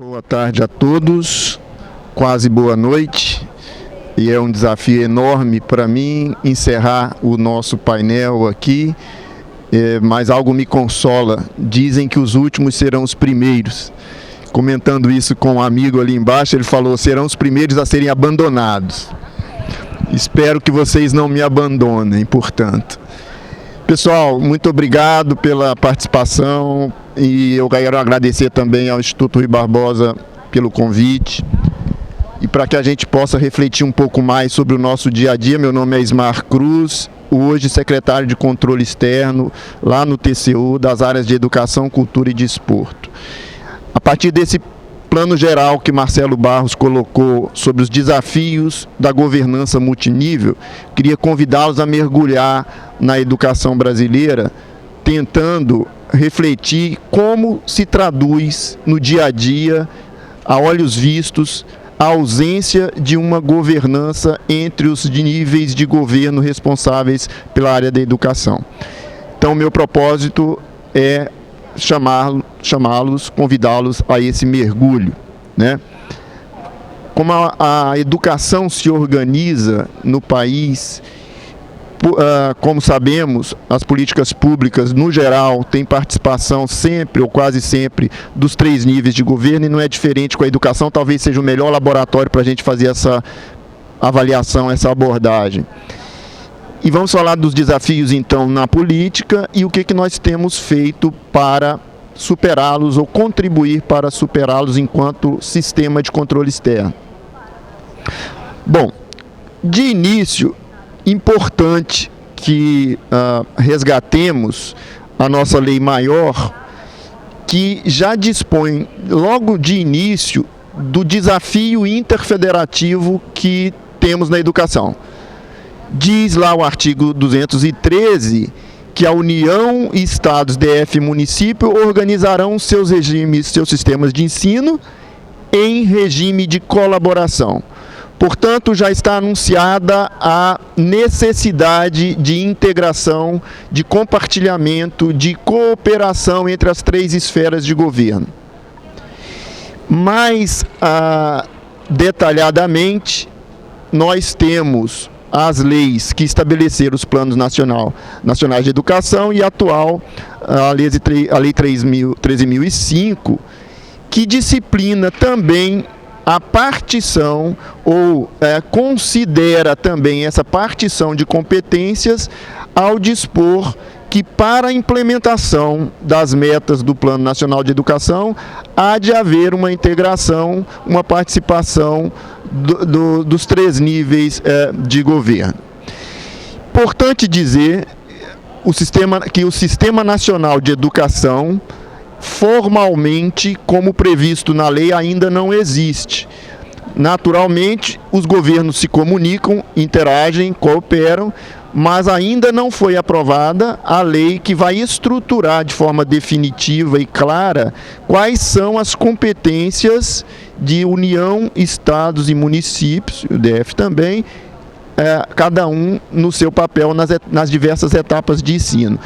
Boa tarde a todos, quase boa noite, e é um desafio enorme para mim encerrar o nosso painel aqui, mas algo me consola, dizem que os últimos serão os primeiros. Comentando isso com um amigo ali embaixo, ele falou, serão os primeiros a serem abandonados. Espero que vocês não me abandonem, portanto. Pessoal, muito obrigado pela participação e eu quero agradecer também ao Instituto Rui Barbosa pelo convite. E para que a gente possa refletir um pouco mais sobre o nosso dia a dia, meu nome é Ismar Cruz, hoje secretário de Controle Externo lá no TCU das áreas de Educação, Cultura e Desporto. A partir desse plano geral que Marcelo Barros colocou sobre os desafios da governança multinível, queria convidá-los a mergulhar na educação brasileira, tentando refletir como se traduz no dia a dia, a olhos vistos, a ausência de uma governança entre os níveis de governo responsáveis pela área da educação. Então, meu propósito é chamá-los, convidá-los a esse mergulho, né? Como a educação se organiza no país, como sabemos, as políticas públicas, no geral, têm participação sempre ou quase sempre dos 3 níveis de governo e não é diferente com a educação, talvez seja o melhor laboratório para a gente fazer essa avaliação, essa abordagem. E vamos falar dos desafios, então, na política e o que nós temos feito para superá-los ou contribuir para superá-los enquanto sistema de controle externo. Bom, de início, importante que resgatemos a nossa lei maior, que já dispõe, logo de início, do desafio interfederativo que temos na educação. Diz lá o artigo 213 que a União, Estados, DF e município organizarão seus regimes, seus sistemas de ensino em regime de colaboração. Portanto, já está anunciada a necessidade de integração, de compartilhamento, de cooperação entre as 3 esferas de governo. Mais detalhadamente, nós temos as leis que estabeleceram os planos nacionais de educação e a atual, a Lei 13.005, que disciplina também a partição ou considera também essa partição de competências ao dispor que para a implementação das metas do Plano Nacional de Educação há de haver uma integração, uma participação dos 3 níveis de governo. Importante dizer que o Sistema Nacional de Educação, formalmente, como previsto na lei, ainda não existe. Naturalmente, os governos se comunicam, interagem, cooperam, mas ainda não foi aprovada a lei que vai estruturar de forma definitiva e clara quais são as competências de União, Estados e municípios, o DF também, cada um no seu papel nas diversas etapas de ensino.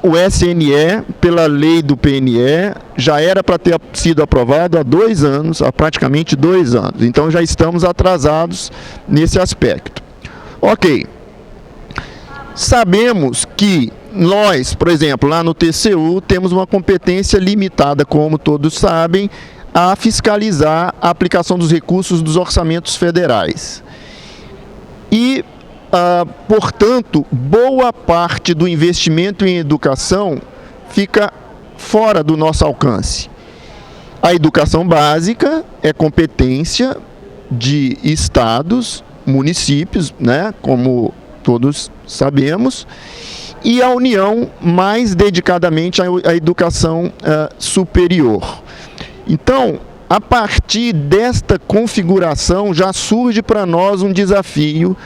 O SNE, pela lei do PNE, já era para ter sido aprovado há 2 anos, há praticamente 2 anos. Então já estamos atrasados nesse aspecto. Ok. Sabemos que nós, por exemplo, lá no TCU, temos uma competência limitada, como todos sabem, a fiscalizar a aplicação dos recursos dos orçamentos federais. E portanto, boa parte do investimento em educação fica fora do nosso alcance. A educação básica é competência de estados, municípios, né, como todos sabemos, e a União mais dedicadamente à educação superior. Então, a partir desta configuração já surge para nós um desafio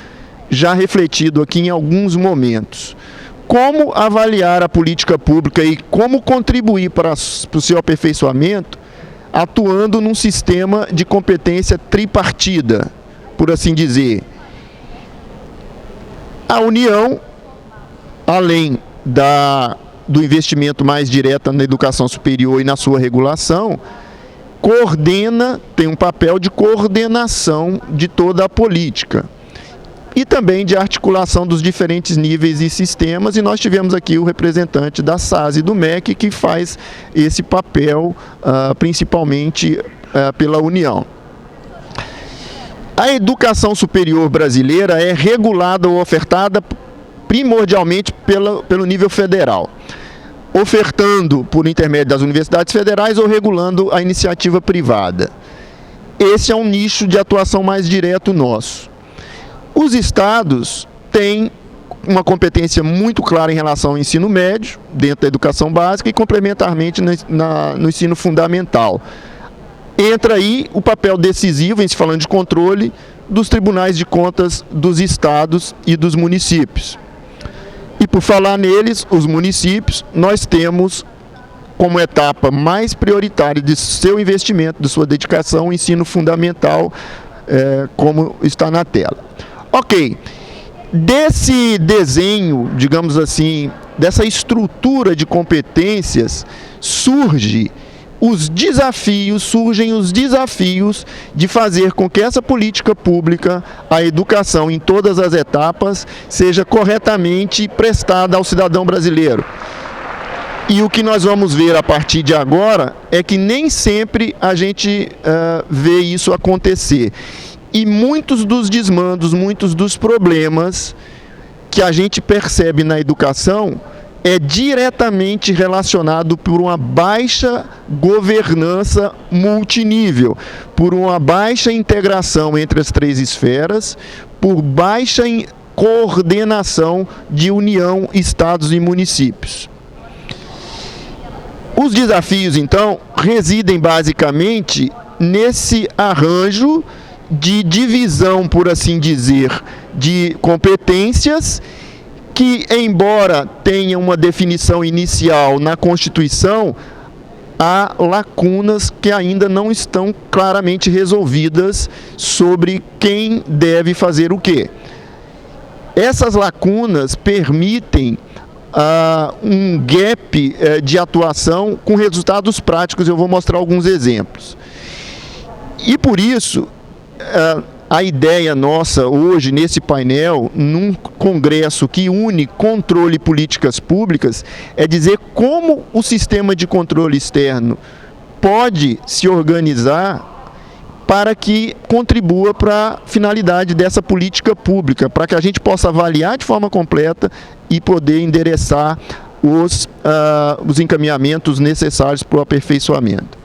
já refletido aqui em alguns momentos. Como avaliar a política pública e como contribuir para o seu aperfeiçoamento atuando num sistema de competência tripartida, por assim dizer. A União, além do investimento mais direto na educação superior e na sua regulação, coordena, tem um papel de coordenação de toda a política e também de articulação dos diferentes níveis e sistemas, e nós tivemos aqui o representante da SAS e do MEC que faz esse papel principalmente pela União. A educação superior brasileira é regulada ou ofertada primordialmente pelo nível federal, ofertando por intermédio das universidades federais ou regulando a iniciativa privada. Esse é um nicho de atuação mais direto nosso. Os estados têm uma competência muito clara em relação ao ensino médio, dentro da educação básica, e complementarmente no ensino fundamental. Entra aí o papel decisivo, em se falando de controle, dos tribunais de contas dos estados e dos municípios. E por falar neles, os municípios, nós temos como etapa mais prioritária de seu investimento, de sua dedicação, o ensino fundamental, como está na tela. Ok, desse desenho, digamos assim, dessa estrutura de competências, surgem os desafios de fazer com que essa política pública, a educação em todas as etapas, seja corretamente prestada ao cidadão brasileiro. E o que nós vamos ver a partir de agora é que nem sempre a gente vê isso acontecer. E muitos dos desmandos, muitos dos problemas que a gente percebe na educação é diretamente relacionado por uma baixa governança multinível, por uma baixa integração entre as três esferas, por baixa coordenação de União, estados e municípios. Os desafios, então, residem basicamente nesse arranjo de divisão, por assim dizer, de competências que, embora tenha uma definição inicial na Constituição, há lacunas que ainda não estão claramente resolvidas sobre quem deve fazer o quê. Essas lacunas permitem um gap de atuação com resultados práticos. Eu vou mostrar alguns exemplos. E por isso, a ideia nossa hoje nesse painel, num congresso que une controle e políticas públicas, é dizer como o sistema de controle externo pode se organizar para que contribua para a finalidade dessa política pública, para que a gente possa avaliar de forma completa e poder endereçar os encaminhamentos necessários para o aperfeiçoamento.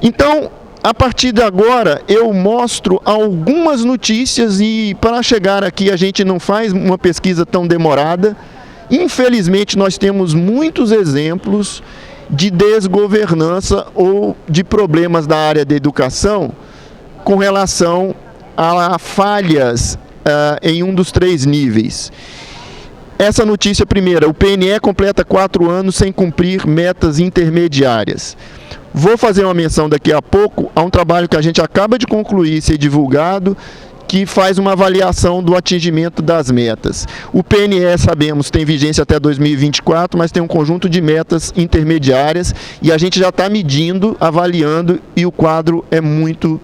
Então, a partir de agora, eu mostro algumas notícias e, para chegar aqui, a gente não faz uma pesquisa tão demorada. Infelizmente, nós temos muitos exemplos de desgovernança ou de problemas da área da educação com relação a falhas em um dos três níveis. Essa notícia primeira: o PNE completa 4 anos sem cumprir metas intermediárias. Vou fazer uma menção daqui a pouco a um trabalho que a gente acaba de concluir e ser divulgado, que faz uma avaliação do atingimento das metas. O PNE, sabemos, tem vigência até 2024, mas tem um conjunto de metas intermediárias e a gente já está medindo, avaliando, e o quadro é muito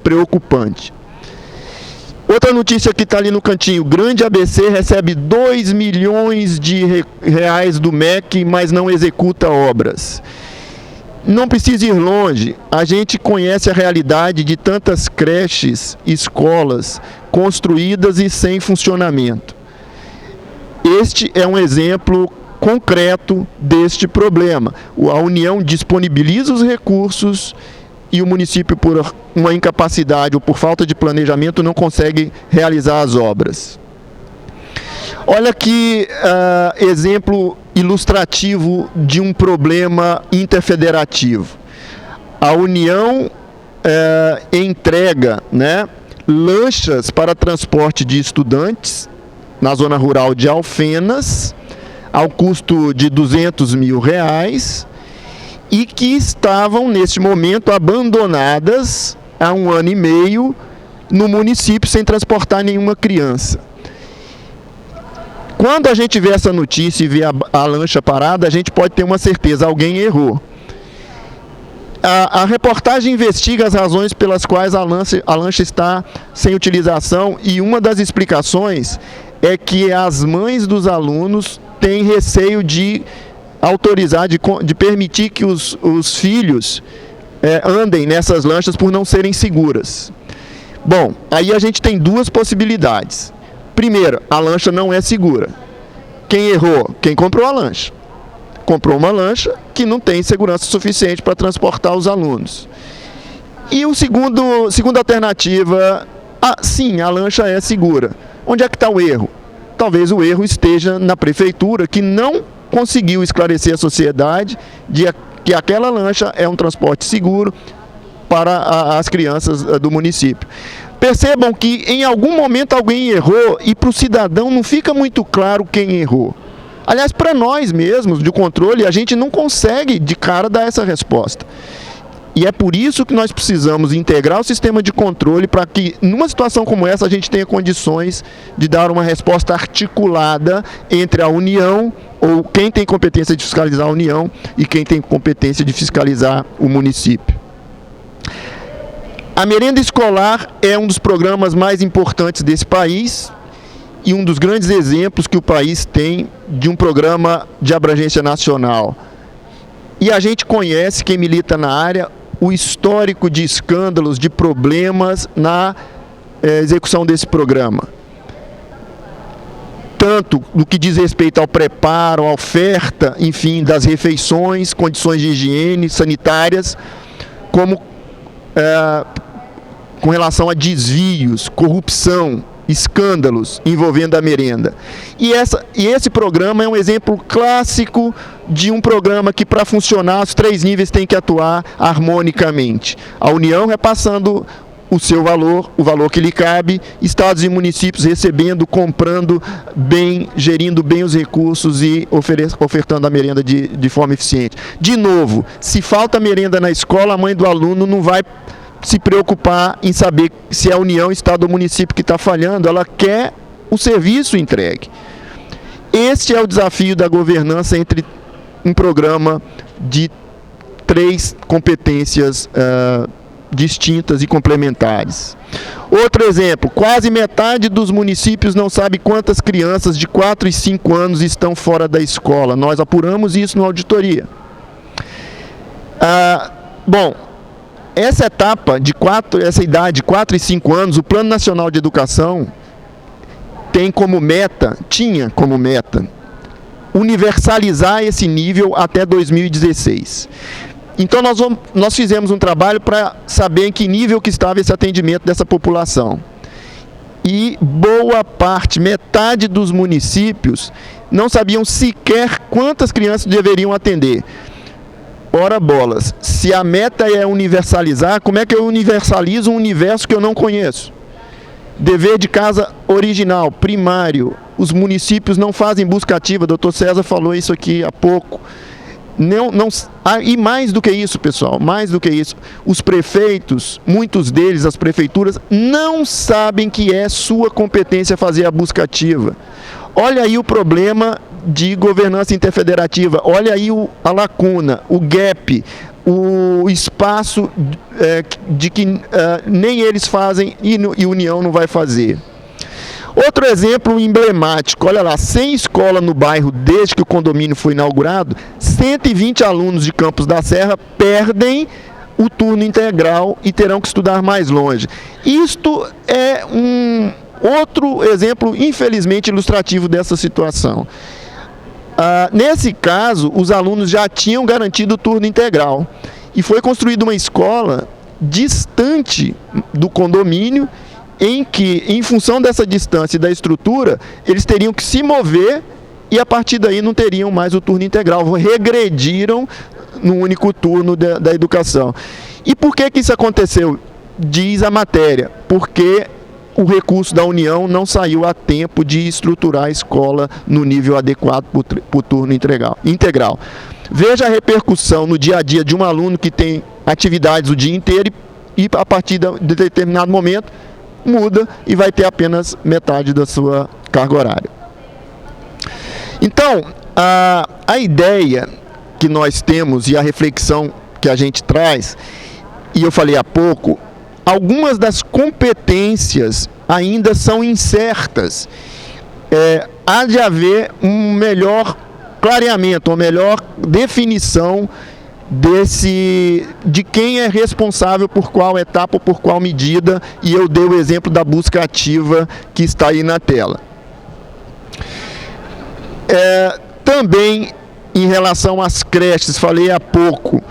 preocupante. Outra notícia que está ali no cantinho: Grande ABC recebe 2 milhões de reais do MEC, mas não executa obras. Não precisa ir longe, a gente conhece a realidade de tantas creches, escolas construídas e sem funcionamento. Este é um exemplo concreto deste problema. A União disponibiliza os recursos e o município, por uma incapacidade ou por falta de planejamento, não consegue realizar as obras. Olha aqui exemplo ilustrativo de um problema interfederativo. A União entrega, lanchas para transporte de estudantes na zona rural de Alfenas, ao custo de R$200 mil, e que estavam, neste momento, abandonadas há 1 ano e meio no município, sem transportar nenhuma criança. Quando a gente vê essa notícia e vê a lancha parada, a gente pode ter uma certeza: alguém errou. A reportagem investiga as razões pelas quais a lancha está sem utilização, e uma das explicações é que as mães dos alunos têm receio de autorizar, de permitir que os filhos andem nessas lanchas por não serem seguras. Bom, aí a gente tem duas possibilidades. Primeiro, a lancha não é segura. Quem errou? Quem comprou a lancha. Comprou uma lancha que não tem segurança suficiente para transportar os alunos. E segunda alternativa, sim, a lancha é segura. Onde é que está o erro? Talvez o erro esteja na prefeitura, que não conseguiu esclarecer a sociedade de que aquela lancha é um transporte seguro para as crianças do município. Percebam que em algum momento alguém errou e para o cidadão não fica muito claro quem errou. Aliás, para nós mesmos, de controle, a gente não consegue de cara dar essa resposta. E é por isso que nós precisamos integrar o sistema de controle para que, numa situação como essa, a gente tenha condições de dar uma resposta articulada entre a União, ou quem tem competência de fiscalizar a União, e quem tem competência de fiscalizar o município. A merenda escolar é um dos programas mais importantes desse país e um dos grandes exemplos que o país tem de um programa de abrangência nacional. E a gente conhece, quem milita na área, o histórico de escândalos, de problemas na execução desse programa. Tanto no que diz respeito ao preparo, à oferta, enfim, das refeições, condições de higiene sanitárias, como com relação a desvios, corrupção, escândalos envolvendo a merenda. E esse programa é um exemplo clássico de um programa que, para funcionar, os 3 níveis têm que atuar harmonicamente. A União repassando o seu valor, o valor que lhe cabe, estados e municípios recebendo, comprando bem, gerindo bem os recursos e ofertando a merenda de forma eficiente. De novo, se falta merenda na escola, a mãe do aluno não vai se preocupar em saber se é a União, Estado ou município que está falhando, ela quer o serviço entregue. Este é o desafio da governança entre um programa de 3 competências distintas e complementares. Outro exemplo, quase metade dos municípios não sabe quantas crianças de 4 e 5 anos estão fora da escola. Nós apuramos isso na auditoria. Bom, essa idade de 4 e 5 anos, o Plano Nacional de Educação tinha como meta universalizar esse nível até 2016. Então nós fizemos um trabalho para saber em que nível que estava esse atendimento dessa população. E boa parte, metade dos municípios não sabiam sequer quantas crianças deveriam atender. Ora bolas, se a meta é universalizar, como é que eu universalizo um universo que eu não conheço? Dever de casa original, primário, os municípios não fazem busca ativa, doutor César falou isso aqui há pouco. E mais do que isso, pessoal, mais do que isso, os prefeitos, muitos deles, as prefeituras, não sabem que é sua competência fazer a busca ativa. Olha aí o problema de governança interfederativa, olha aí a lacuna, o gap, o espaço de que nem eles fazem e a União não vai fazer. Outro exemplo emblemático, olha lá, sem escola no bairro desde que o condomínio foi inaugurado, 120 alunos de Campos da Serra perdem o turno integral e terão que estudar mais longe. Isto é um outro exemplo, infelizmente, ilustrativo dessa situação. Nesse caso, os alunos já tinham garantido o turno integral e foi construída uma escola distante do condomínio, em que, em função dessa distância e da estrutura, eles teriam que se mover e a partir daí não teriam mais o turno integral, regrediram no único turno da educação. E por que isso aconteceu? Diz a matéria, porque o recurso da União não saiu a tempo de estruturar a escola no nível adequado para o turno integral. Veja a repercussão no dia a dia de um aluno que tem atividades o dia inteiro e a partir de determinado momento muda e vai ter apenas metade da sua carga horária. Então, a ideia que nós temos e a reflexão que a gente traz, e eu falei há pouco, algumas das competências ainda são incertas. Há de haver um melhor clareamento, uma melhor definição de quem é responsável por qual etapa ou por qual medida, e eu dei o exemplo da busca ativa que está aí na tela. Também em relação às creches, falei há pouco,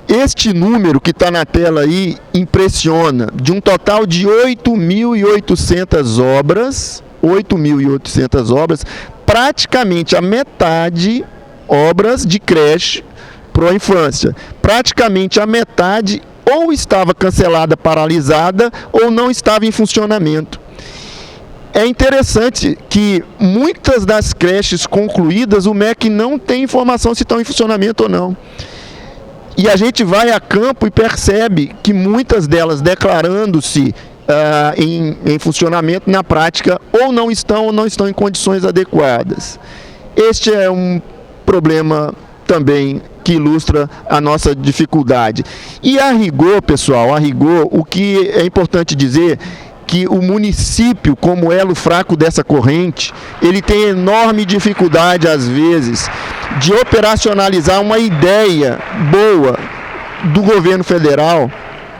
este número que está na tela aí impressiona, de um total de 8.800 obras, 8.800 obras, praticamente a metade obras de creche para a infância. Praticamente a metade ou estava cancelada, paralisada, ou não estava em funcionamento. É interessante que muitas das creches concluídas, o MEC não tem informação se estão em funcionamento ou não. E a gente vai a campo e percebe que muitas delas declarando-se em funcionamento, na prática, ou não estão em condições adequadas. Este é um problema também que ilustra a nossa dificuldade. E a rigor, pessoal, o que é importante dizer que o município, como elo fraco dessa corrente, ele tem enorme dificuldade, às vezes, de operacionalizar uma ideia boa do governo federal,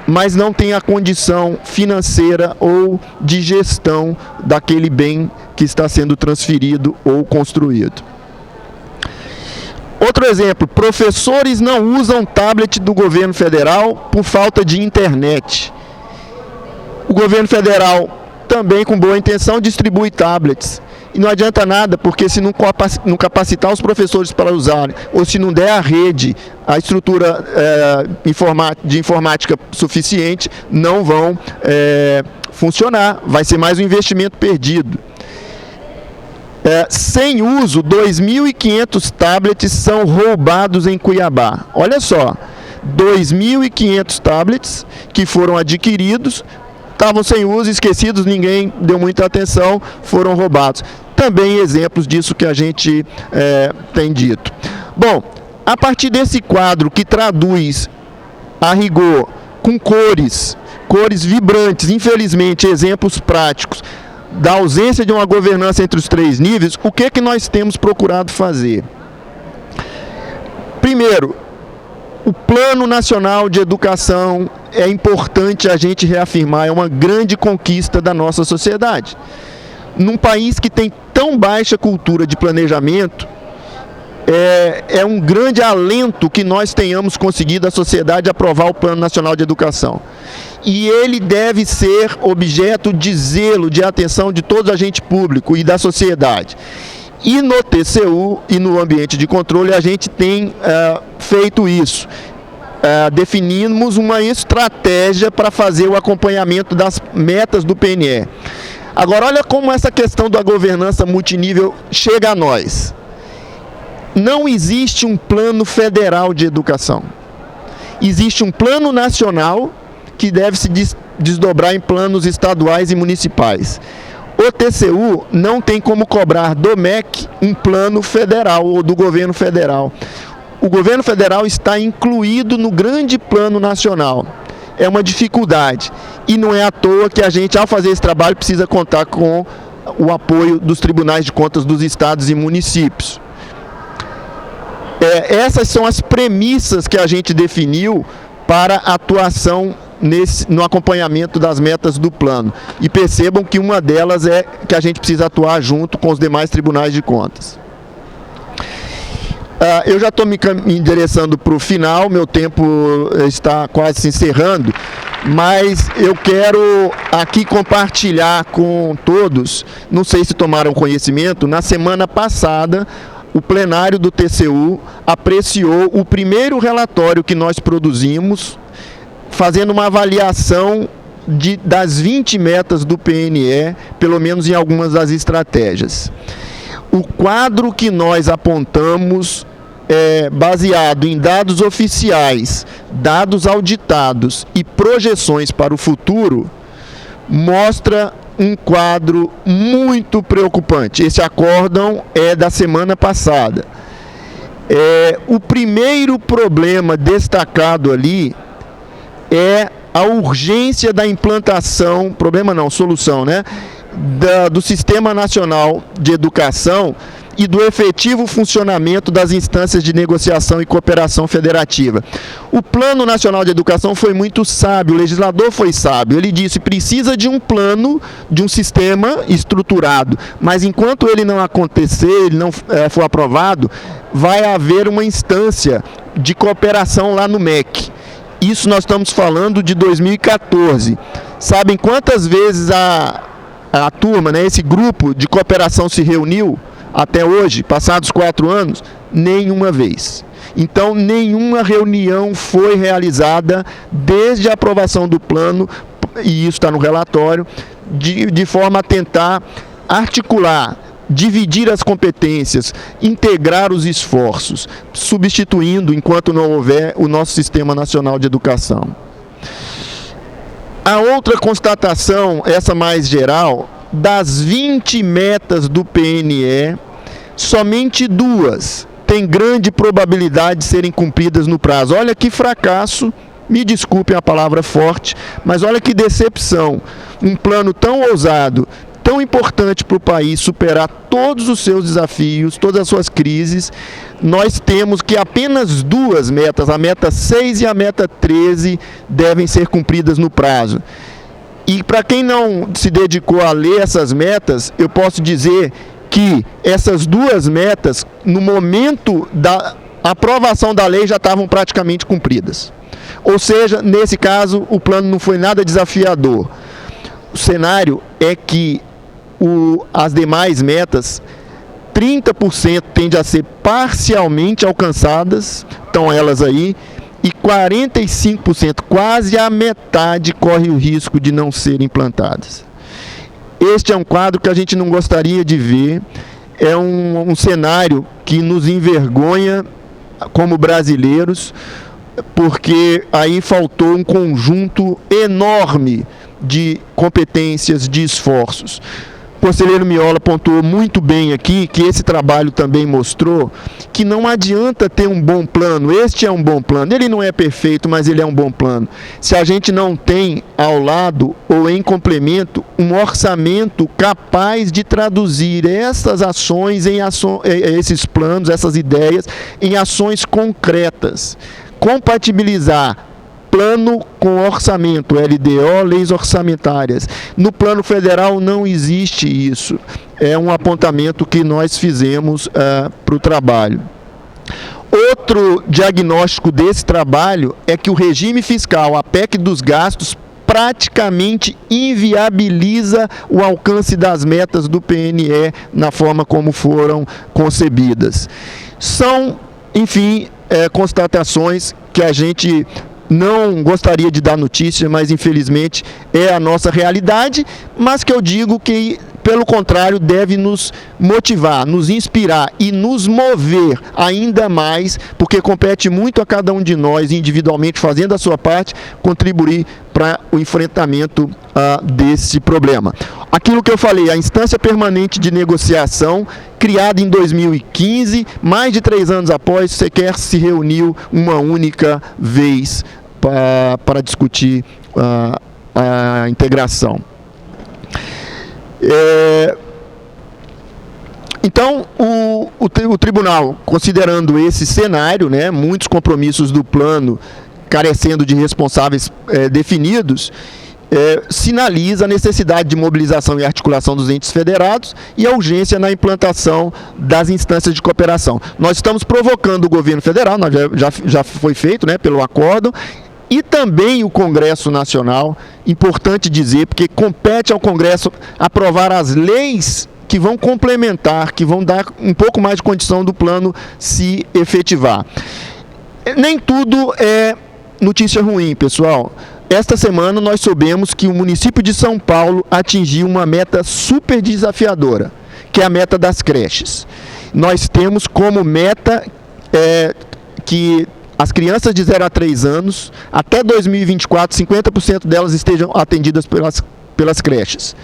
mas não tem a condição financeira ou de gestão daquele bem que está sendo transferido ou construído. Outro exemplo, professores não usam tablet do governo federal por falta de internet. O governo federal, também com boa intenção, distribui tablets. E não adianta nada, porque se não capacitar os professores para usarem, ou se não der à rede a estrutura de informática suficiente, não vão funcionar. Vai ser mais um investimento perdido. Sem uso, 2.500 tablets são roubados em Cuiabá. Olha só, 2.500 tablets que foram adquiridos, estavam sem uso, esquecidos, ninguém deu muita atenção, foram roubados. Também exemplos disso que a gente tem dito. Bom, a partir desse quadro que traduz a rigor com cores vibrantes, infelizmente, exemplos práticos, da ausência de uma governança entre os três níveis, o que é que nós temos procurado fazer? Primeiro, o Plano Nacional de Educação é importante a gente reafirmar, é uma grande conquista da nossa sociedade. Num país que tem tão baixa cultura de planejamento, é um grande alento que nós tenhamos conseguido a sociedade aprovar o Plano Nacional de Educação. E ele deve ser objeto de zelo, de atenção de todo agente público e da sociedade. E no TCU e no ambiente de controle a gente tem feito isso. Definimos uma estratégia para fazer o acompanhamento das metas do PNE. Agora, olha como essa questão da governança multinível chega a nós. Não existe um plano federal de educação. Existe um plano nacional que deve se desdobrar em planos estaduais e municipais. O TCU não tem como cobrar do MEC um plano federal ou do governo federal. O governo federal está incluído no grande plano nacional. É uma dificuldade. E não é à toa que a gente, ao fazer esse trabalho, precisa contar com o apoio dos tribunais de contas dos estados e municípios. Essas são as premissas que a gente definiu para a atuação no acompanhamento das metas do plano. E percebam que uma delas é que a gente precisa atuar junto com os demais tribunais de contas. Eu já estou me endereçando para o final, meu tempo está quase se encerrando, mas eu quero aqui compartilhar com todos, não sei se tomaram conhecimento, na semana passada o plenário do TCU apreciou o primeiro relatório que nós produzimos, fazendo uma avaliação das 20 metas do PNE, pelo menos em algumas das estratégias. O quadro que nós apontamos é baseado em dados oficiais, dados auditados e projeções para o futuro, mostra um quadro muito preocupante. Esse acórdão é da semana passada. O primeiro problema destacado ali é a urgência da implantação, problema não, solução, né? Do Sistema Nacional de Educação e do efetivo funcionamento das instâncias de negociação e cooperação federativa. O Plano Nacional de Educação foi muito sábio, o legislador foi sábio. Ele disse, precisa de um plano, de um sistema estruturado, mas enquanto ele não acontecer, ele não for aprovado, vai haver uma instância de cooperação lá no MEC. Isso nós estamos falando de 2014. Sabem quantas vezes a turma, né, esse grupo de cooperação se reuniu até hoje, passados 4 anos? Nenhuma vez. Então, nenhuma reunião foi realizada desde a aprovação do plano, e isso está no relatório, de forma a tentar articular, dividir as competências, integrar os esforços, substituindo, enquanto não houver, o nosso Sistema Nacional de Educação. A outra constatação, essa mais geral, das 20 metas do PNE, somente 2 têm grande probabilidade de serem cumpridas no prazo. Olha que fracasso, me desculpem a palavra forte, mas olha que decepção. Um plano tão ousado, tão importante para o país superar todos os seus desafios, todas as suas crises, nós temos que apenas 2 metas, a meta 6 e a meta 13, devem ser cumpridas no prazo. E para quem não se dedicou a ler essas metas, eu posso dizer que essas 2 metas, no momento da aprovação da lei, já estavam praticamente cumpridas. Ou seja, nesse caso, o plano não foi nada desafiador. O cenário é que as demais metas, 30% tende a ser parcialmente alcançadas, estão elas aí, e 45%, quase a metade, corre o risco de não serem implantadas. Este é um quadro que a gente não gostaria de ver, é um cenário que nos envergonha como brasileiros, porque aí faltou um conjunto enorme de competências, de esforços. O conselheiro Miola pontuou muito bem aqui, que esse trabalho também mostrou que não adianta ter um bom plano. Este é um bom plano, ele não é perfeito, mas ele é um bom plano. Se a gente não tem ao lado ou em complemento um orçamento capaz de traduzir essas ações esses planos, essas ideias em ações concretas, compatibilizar plano com orçamento, LDO, leis orçamentárias. No plano federal não existe isso. É um apontamento que nós fizemos para o trabalho. Outro diagnóstico desse trabalho é que o regime fiscal, a PEC dos gastos, praticamente inviabiliza o alcance das metas do PNE na forma como foram concebidas. São, enfim, constatações que a gente não gostaria de dar notícia, mas infelizmente é a nossa realidade, mas que eu digo que, pelo contrário, deve nos motivar, nos inspirar e nos mover ainda mais, porque compete muito a cada um de nós, individualmente, fazendo a sua parte, contribuir para o enfrentamento desse problema. Aquilo que eu falei, a instância permanente de negociação, criada em 2015, mais de 3 anos após, sequer se reuniu uma única vez para discutir a integração. Então, o tribunal, considerando esse cenário, né, muitos compromissos do plano carecendo de responsáveis definidos, sinaliza a necessidade de mobilização e articulação dos entes federados e a urgência na implantação das instâncias de cooperação. Nós estamos provocando o governo federal, já foi feito, né, pelo acordo, e também o Congresso Nacional, importante dizer, porque compete ao Congresso aprovar as leis que vão complementar, que vão dar um pouco mais de condição do plano se efetivar. Nem tudo é notícia ruim, pessoal. Esta semana nós soubemos que o município de São Paulo atingiu uma meta super desafiadora, que é a meta das creches. Nós temos como meta que as crianças de 0 a 3 anos, até 2024, 50% delas estejam atendidas pelas creches.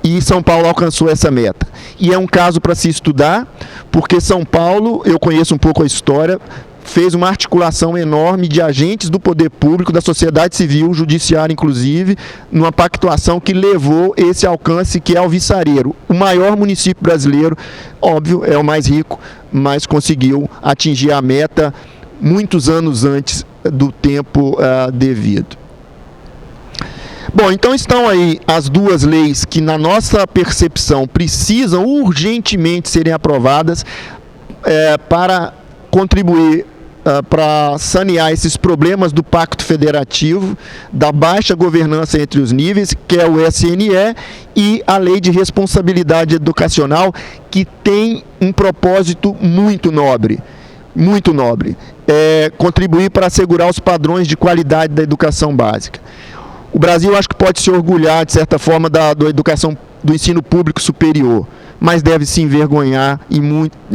e São Paulo alcançou essa meta. E é um caso para se estudar, porque São Paulo, eu conheço um pouco a história, fez uma articulação enorme de agentes do poder público, da sociedade civil, judiciária inclusive, numa pactuação que levou esse alcance que é Alvissareiro, o maior município brasileiro, óbvio, é o mais rico, mas conseguiu atingir a meta muitos anos antes do tempo devido. Bom, então estão aí as duas leis que, na nossa percepção, precisam urgentemente serem aprovadas para contribuir para sanear esses problemas do Pacto Federativo, da baixa governança entre os níveis, que é o SNE, e a Lei de Responsabilidade Educacional, que tem um propósito muito nobre, contribuir para assegurar os padrões de qualidade da educação básica. O Brasil, acho que pode se orgulhar, de certa forma, da educação, do ensino público superior, mas deve se envergonhar em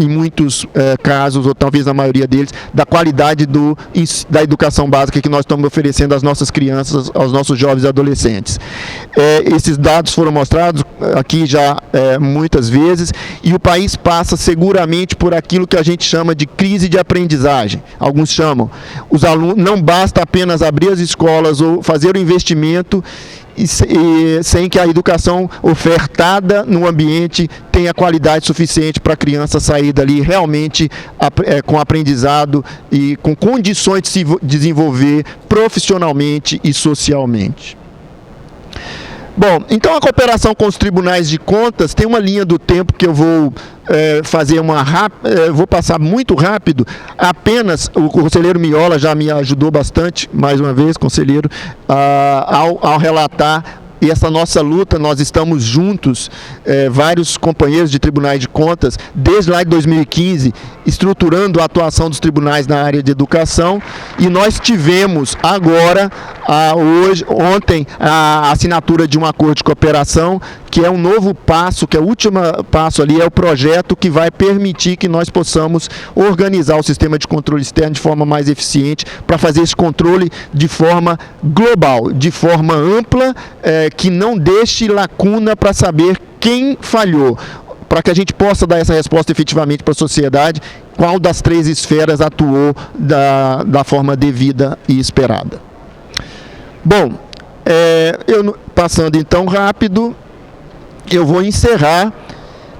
muitos casos, ou talvez na maioria deles, da qualidade da educação básica que nós estamos oferecendo às nossas crianças, aos nossos jovens e adolescentes. Esses dados foram mostrados aqui já muitas vezes, e o país passa seguramente por aquilo que a gente chama de crise de aprendizagem. Alguns chamam. Os alunos, não basta apenas abrir as escolas ou fazer o investimento sem que a educação ofertada no ambiente tenha qualidade suficiente para a criança sair dali realmente com aprendizado e com condições de se desenvolver profissionalmente e socialmente. Bom, então a cooperação com os tribunais de contas tem uma linha do tempo que eu vou vou passar muito rápido. Apenas o conselheiro Miola já me ajudou bastante, mais uma vez, conselheiro, ao relatar essa nossa luta. Nós estamos juntos, vários companheiros de tribunais de contas, desde lá de 2015, estruturando a atuação dos tribunais na área de educação, e nós tivemos agora, ontem, a assinatura de um acordo de cooperação, que é um novo passo, que é o último passo ali, é o projeto que vai permitir que nós possamos organizar o sistema de controle externo de forma mais eficiente, para fazer esse controle de forma global, de forma ampla, que não deixe lacuna para saber quem falhou, para que a gente possa dar essa resposta efetivamente para a sociedade, qual das três esferas atuou da forma devida e esperada. Bom, passando então rápido, eu vou encerrar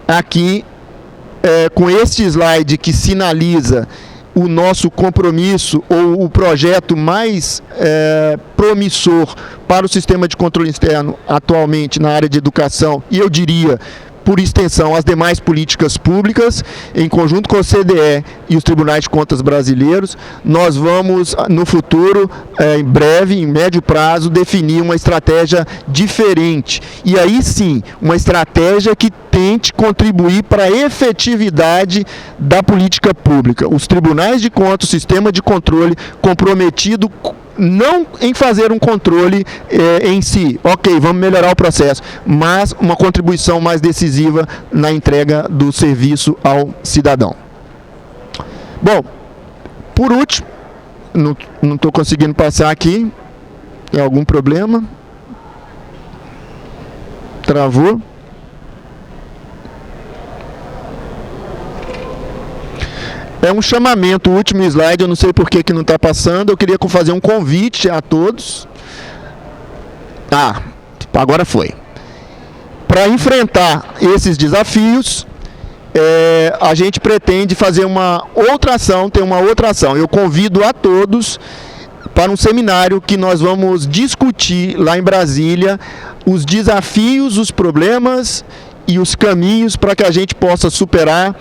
aqui com este slide que sinaliza o nosso compromisso, ou o projeto mais promissor para o sistema de controle externo atualmente na área de educação, e eu diria, por extensão, as demais políticas públicas, em conjunto com o CDE e os tribunais de contas brasileiros. Nós vamos, no futuro, em breve, em médio prazo, definir uma estratégia diferente. E aí sim, uma estratégia que tente contribuir para a efetividade da política pública. Os tribunais de contas, o sistema de controle comprometido não em fazer um controle em si, ok, vamos melhorar o processo, mas uma contribuição mais decisiva na entrega do serviço ao cidadão. Bom, por último, não estou conseguindo passar aqui, é algum problema? Travou? É um chamamento, o último slide, eu não sei por que não está passando, eu queria fazer um convite a todos. Agora foi. Para enfrentar esses desafios, a gente pretende fazer uma outra ação, Eu convido a todos para um seminário que nós vamos discutir lá em Brasília os desafios, os problemas e os caminhos para que a gente possa superar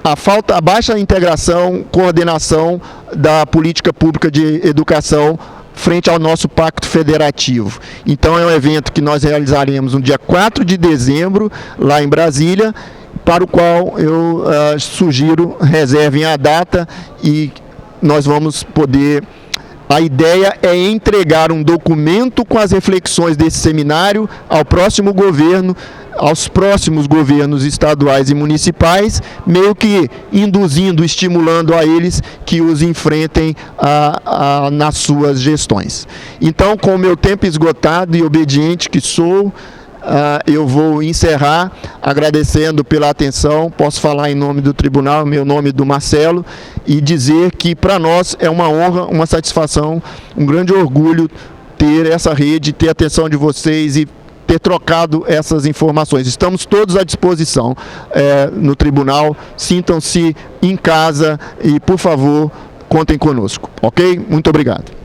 a baixa integração, coordenação da política pública de educação frente ao nosso pacto federativo. Então é um evento que nós realizaremos no dia 4 de dezembro, lá em Brasília, para o qual eu sugiro, reservem a data, e nós vamos poder... A ideia é entregar um documento com as reflexões desse seminário ao próximo governo, aos próximos governos estaduais e municipais, meio que induzindo, estimulando a eles que os enfrentem nas suas gestões. Então, com o meu tempo esgotado e obediente que sou, eu vou encerrar agradecendo pela atenção. Posso falar em nome do tribunal, meu nome do Marcelo, e dizer que para nós é uma honra, uma satisfação, um grande orgulho ter essa rede, ter a atenção de vocês e ter trocado essas informações. Estamos todos à disposição no tribunal, sintam-se em casa e, por favor, contem conosco, ok? Muito obrigado.